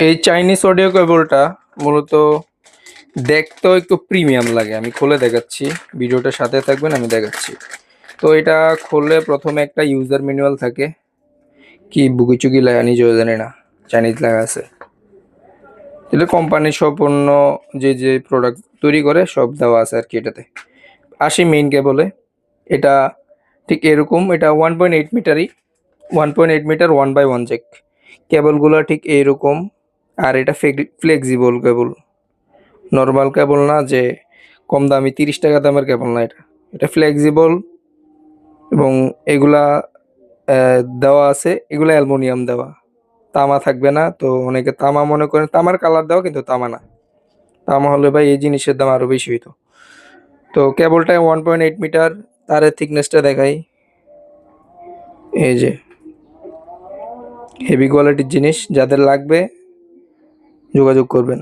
এই Chinese audio কেবলটা মূলত দেখতেও একটু প্রিমিয়াম লাগে। আমি খুলে দেখাচ্ছি, ভিডিওটার সাথে থাকবেন, আমি দেখাচ্ছি। তো এটা খুললে প্রথমে একটা ইউজার ম্যানুয়াল থাকে, কি বুকিচুকি লেখা নিজেও জানি না, চাইনিজ লেখা আছে। এটা কোম্পানির সম্পূর্ণ যে প্রোডাক্ট তৈরি করে সব দেওয়া আছে আর কি এটাতে। আসি মেইন কেবলে, এটা ঠিক এরকম, এটা 1.8 মিটারই, 1.8 মিটার 1/1 জ্যাক। কেবলগুলো ঠিক এইরকম। আর এটা ফ্লেক্সিবল কেবল, নর্মাল কেবল না যে কম দামি 30 টাকা দামের কেবল না, এটা এটা ফ্লেক্সিবল। এবং এগুলা দেওয়া আছে, এগুলা অ্যালুমিনিয়াম দেওয়া, তামা থাকবে না। তো অনেকে তামা মনে করেন, তামার কালার দেওয়া কিন্তু তামা না। তামা হলে ভাই এই জিনিসের দাম আরো বেশি হইতো। তো কেবলটা 1.8 মিটার, তারের থিকনেসটা দেখাই। এই যে হেভি কোয়ালিটির জিনিস, যাদের লাগবে যোগাযোগ করবেন।